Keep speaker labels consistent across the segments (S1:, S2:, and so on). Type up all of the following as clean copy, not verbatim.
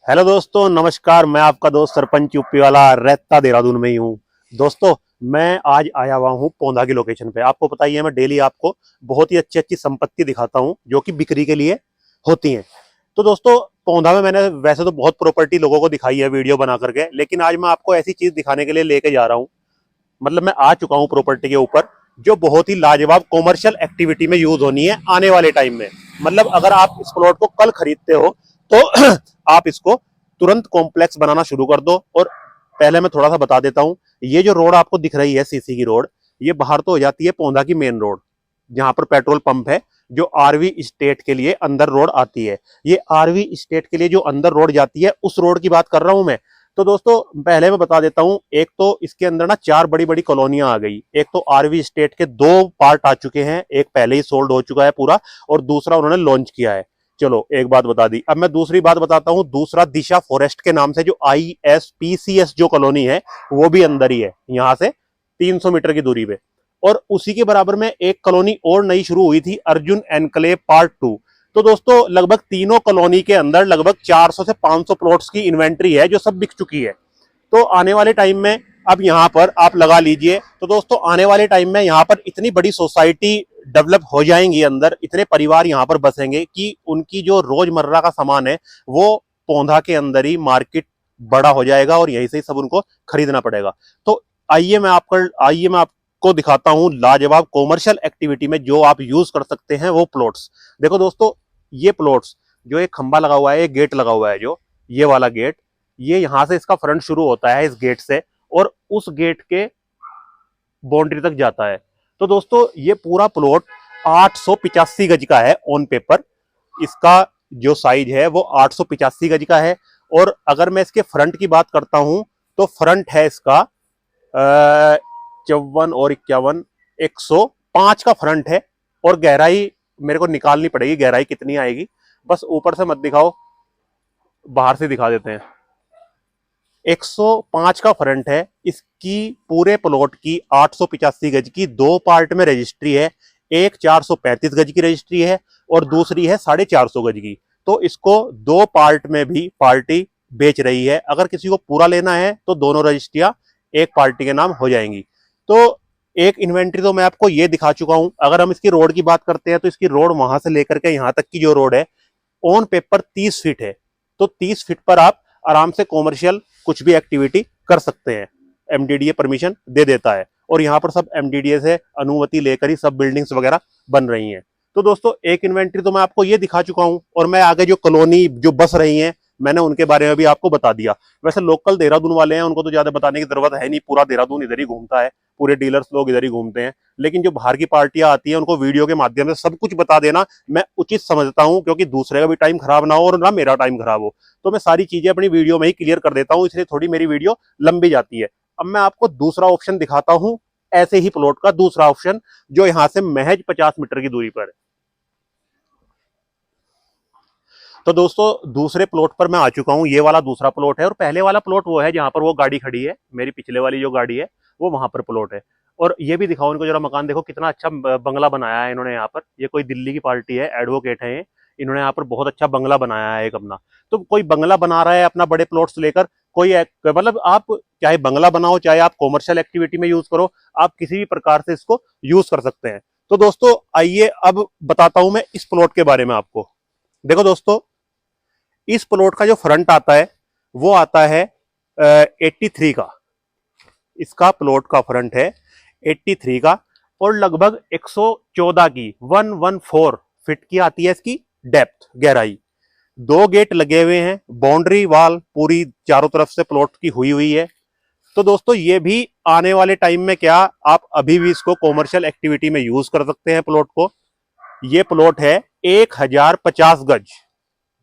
S1: Hello दोस्तों, नमस्कार। मैं आपका दोस्त सरपंच यूपी वाला रहता देहरादून में ही हूँ। दोस्तों, मैं आज आया हुआ हूँ पौंधा की लोकेशन पे। आपको पता ही है, मैं डेली आपको बहुत ही अच्छी अच्छी संपत्ति दिखाता हूँ जो कि बिक्री के लिए होती हैं। तो दोस्तों, पौंधा में मैंने वैसे तो बहुत प्रॉपर्टी लोगों को दिखाई है वीडियो बना करके, लेकिन आज मैं आपको ऐसी चीज दिखाने के लिए लेके जा रहा हूँ। मतलब मैं आ चुका हूँ प्रॉपर्टी के ऊपर, जो बहुत ही लाजवाब कॉमर्शियल एक्टिविटी में यूज होनी है आने वाले टाइम में। मतलब अगर आप इस प्लॉट को कल खरीदते हो तो आप इसको तुरंत कॉम्प्लेक्स बनाना शुरू कर दो। और पहले मैं थोड़ा सा बता देता हूँ, ये जो रोड आपको दिख रही है सीसी की रोड, ये बाहर तो हो जाती है पौंधा की मेन रोड, जहां पर पेट्रोल पंप है, जो आरवी स्टेट के लिए अंदर रोड आती है। ये आरवी स्टेट के लिए जो अंदर रोड जाती है, उस रोड की बात कर रहा हूं मैं। तो दोस्तों, पहले मैं बता देता हूं, एक तो इसके अंदर ना चार बड़ी बड़ी कॉलोनियां आ गई। एक तो आरवी स्टेट के दो पार्ट आ चुके हैं, एक पहले ही सोल्ड हो चुका है पूरा, और दूसरा उन्होंने लॉन्च किया है। चलो, एक बात बता दी। अब मैं दूसरी बात बताता हूं। दूसरा दिशा फॉरेस्ट के नाम से जो ISPCS जो कॉलोनी है, वो भी अंदर ही है, यहां से 300 मीटर की दूरी पे। और उसी के बराबर में एक कॉलोनी और नई शुरू हुई थी, अर्जुन एनक्लेव पार्ट 2। तो दोस्तों, लगभग तीनों कॉलोनी के अंदर लगभग 400 से 500 प्लॉट्स की इन्वेंट्री है, जो सब बिक चुकी है। तो आने वाले टाइम में अब यहाँ पर आप लगा लीजिए। तो दोस्तों, आने वाले टाइम में यहाँ पर इतनी बड़ी सोसाइटी डेवलप हो जाएंगी, अंदर इतने परिवार यहाँ पर बसेंगे कि उनकी जो रोजमर्रा का सामान है, वो पौधा के अंदर ही मार्केट बड़ा हो जाएगा और यहीं से ही सब उनको खरीदना पड़ेगा। तो आइए मैं आपको दिखाता हूं लाजवाब कॉमर्शियल एक्टिविटी में जो आप यूज कर सकते हैं वो प्लॉट्स। देखो दोस्तों, ये प्लॉट्स, जो एक खंबा लगा हुआ है, एक गेट लगा हुआ है, जो ये वाला गेट, ये यहां से इसका फ्रंट शुरू होता है इस गेट से, और उस गेट के बाउंड्री तक जाता है। तो दोस्तों, ये पूरा प्लॉट 885 गज का है ऑन पेपर। इसका जो साइज है वो 885 गज का है। और अगर मैं इसके फ्रंट की बात करता हूं, तो फ्रंट है इसका 54 और 51, 105 का फ्रंट है। और गहराई मेरे को निकालनी पड़ेगी, गहराई कितनी आएगी। बस ऊपर से मत दिखाओ, बाहर से दिखा देते हैं। 105 का फ्रंट है इसकी। पूरे प्लॉट की 885 गज की दो पार्ट में रजिस्ट्री है। एक 435 गज की रजिस्ट्री है और दूसरी है 450 गज की। तो इसको दो पार्ट में भी पार्टी बेच रही है। अगर किसी को पूरा लेना है तो दोनों रजिस्ट्रियां एक पार्टी के नाम हो जाएंगी। तो एक इन्वेंट्री तो मैं आपको ये दिखा चुका हूं। अगर हम इसकी रोड की बात करते हैं, तो इसकी रोड वहां से लेकर के यहां तक की जो रोड है, ऑन पेपर 30 फीट है। तो 30 फीट पर आप आराम से कॉमर्शियल कुछ भी एक्टिविटी कर सकते हैं। MDDA परमिशन दे देता है, और यहाँ पर सब MDDA से अनुमति लेकर ही सब बिल्डिंग्स वगैरह बन रही हैं। तो दोस्तों, एक इन्वेंट्री तो मैं आपको ये दिखा चुका हूं, और मैं आगे जो कॉलोनी जो बस रही हैं, मैंने उनके बारे में भी आपको बता दिया। वैसे लोकल देहरादून वाले हैं, उनको तो ज्यादा बताने की जरूरत है नहीं, पूरा देहरादून इधर ही घूमता है, पूरे डीलर्स लोग इधर ही घूमते हैं। लेकिन जो बाहर की पार्टियां आती हैं, उनको वीडियो के माध्यम से सब कुछ बता देना मैं उचित समझता हूं, क्योंकि दूसरे का भी टाइम खराब ना हो और ना मेरा टाइम खराब हो। तो मैं सारी चीजें अपनी वीडियो में ही क्लियर कर देता हूं, इसलिए थोड़ी मेरी वीडियो लंबी जाती है। अब मैं आपको दूसरा ऑप्शन दिखाता हूं, ऐसे ही प्लॉट का दूसरा ऑप्शन, जो यहां से महज 50 मीटर की दूरी पर है। तो दोस्तों, दूसरे प्लॉट पर मैं आ चुका हूं। ये वाला दूसरा प्लॉट है, और पहले वाला प्लॉट वो है जहां पर वो गाड़ी खड़ी है, मेरी पिछले वाली जो गाड़ी है, वो वहां पर प्लॉट है। और ये भी दिखाओ इनको जरा मकान, देखो कितना अच्छा बंगला बनाया है इन्होंने यहाँ पर। ये कोई दिल्ली की पार्टी है, एडवोकेट है ये। इन्होंने यहाँ पर बहुत अच्छा बंगला बनाया है एक अपना। तो कोई बंगला बना रहा है अपना बड़े प्लॉट्स लेकर, मतलब आप चाहे बंगला बनाओ, चाहे आप कॉमर्शियल एक्टिविटी में यूज करो, आप किसी भी प्रकार से इसको यूज कर सकते हैं। तो दोस्तों, आइए अब बताता हूं मैं इस प्लॉट के बारे में आपको। देखो दोस्तों, इस प्लॉट का जो फ्रंट आता है, वो आता है 83 का। इसका प्लॉट का फ्रंट है 83 का, और लगभग 114 की 114 फीट की आती है इसकी डेप्थ, गहराई। दो गेट लगे हुए हैं, बाउंड्री वॉल पूरी चारों तरफ से प्लॉट की हुई हुई है। तो दोस्तों, ये भी आने वाले टाइम में, क्या आप अभी भी इसको कॉमर्शियल एक्टिविटी में यूज कर सकते हैं प्लॉट को। ये प्लॉट है 1050 गज।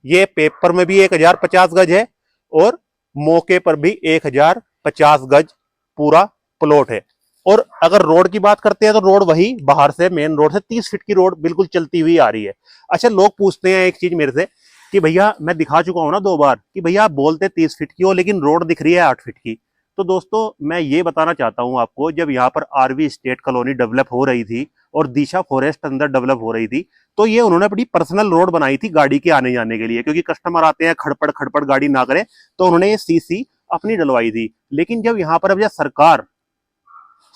S1: ये पेपर में भी 1050 गज है, और मौके पर भी 1050 गज पूरा प्लॉट है। और अगर रोड की बात करते हैं, तो रोड वही बाहर से मेन रोड से 30 फीट की रोड बिल्कुल चलती हुई आ रही है। अच्छा, लोग पूछते हैं एक चीज मेरे से कि भैया, मैं दिखा चुका हूं ना 2 बार, कि भैया आप बोलते 30 फीट की हो, लेकिन रोड दिख रही है 8 फीट की। तो दोस्तों, मैं ये बताना चाहता हूं आपको, जब यहाँ पर आरवी स्टेट कॉलोनी डेवलप हो रही थी, और दिशा फॉरेस्ट अंदर डेवलप हो रही थी, तो ये उन्होंने अपनी पर्सनल रोड बनाई थी गाड़ी के आने जाने के लिए, क्योंकि कस्टमर आते हैं खड़पड़ खड़पड़ गाड़ी ना करे, तो उन्होंने ये सीसी अपनी डलवाई थी। लेकिन जब यहाँ पर अब सरकार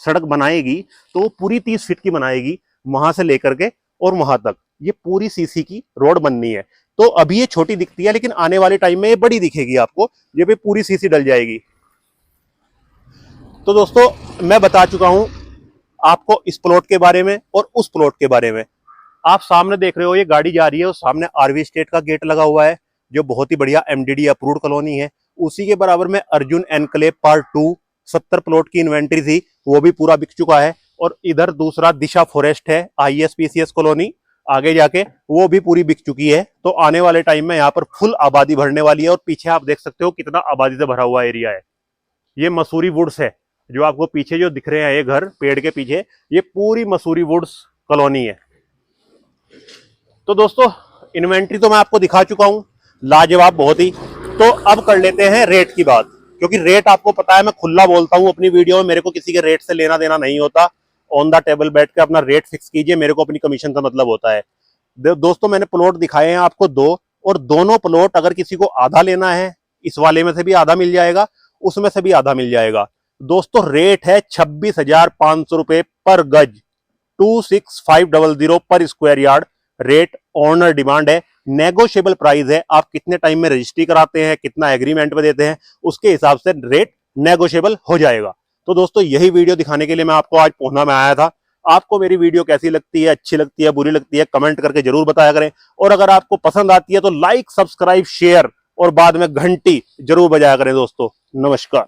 S1: सड़क बनाएगी तो वो पूरी 30 फीट की बनाएगी, वहां से लेकर के और वहां तक ये पूरी सीसी की रोड बननी है। तो अभी ये छोटी दिखती है, लेकिन आने वाले टाइम में ये बड़ी दिखेगी आपको, ये भी पूरी सीसी डल जाएगी। तो दोस्तों मैं बता चुका हूं आपको इस प्लॉट के बारे में और उस प्लॉट के बारे में। आप सामने देख रहे हो ये गाड़ी जा रही है, उस सामने आरवी स्टेट का गेट लगा हुआ है, जो बहुत ही बढ़िया एमडीडी अप्रूव्ड कॉलोनी है। उसी के बराबर में अर्जुन एनक्लेव पार्ट 2 70 प्लॉट की इन्वेंट्री थी, वो भी पूरा बिक चुका है। और इधर दूसरा दिशा फॉरेस्ट है, ISPCS कॉलोनी आगे जाके, वो भी पूरी बिक चुकी है। तो आने वाले टाइम में यहाँ पर फुल आबादी भरने वाली है। और पीछे आप देख सकते हो कितना आबादी से भरा हुआ एरिया है। ये मसूरी वुड्स है, जो आपको पीछे जो दिख रहे हैं ये घर पेड़ के पीछे, ये पूरी मसूरी वुड्स कॉलोनी है। तो दोस्तों इन्वेंट्री तो मैं आपको दिखा चुका हूं, लाजवाब बहुत ही। तो अब कर लेते हैं रेट की बात, क्योंकि रेट आपको पता है मैं खुला बोलता हूं अपनी वीडियो में, मेरे को किसी के रेट से लेना देना नहीं होता। ऑन द टेबल बैठ के अपना रेट फिक्स कीजिए, मेरे को अपनी कमीशन का मतलब होता है। दोस्तों मैंने प्लॉट दिखाए हैं आपको 2, और दोनों प्लॉट अगर किसी को आधा लेना है, इस वाले में से भी आधा मिल जाएगा, उसमें से भी आधा मिल जाएगा। दोस्तों रेट है 26,500 रुपए पर गज, 26,500 पर square yard. Rate owner demand है, नेगोशिएबल प्राइस है। आप कितने टाइम में रजिस्ट्री कराते हैं, कितना एग्रीमेंट में देते हैं, उसके हिसाब से रेट नेगोशिएबल हो जाएगा। तो दोस्तों यही वीडियो दिखाने के लिए मैं आपको आज पहुंचना में आया था। आपको मेरी वीडियो कैसी लगती है, अच्छी लगती है, बुरी लगती है, कमेंट करके जरूर बताया करें। और अगर आपको पसंद आती है तो लाइक, सब्सक्राइब, शेयर और बाद में घंटी जरूर बजाया करें। दोस्तों नमस्कार।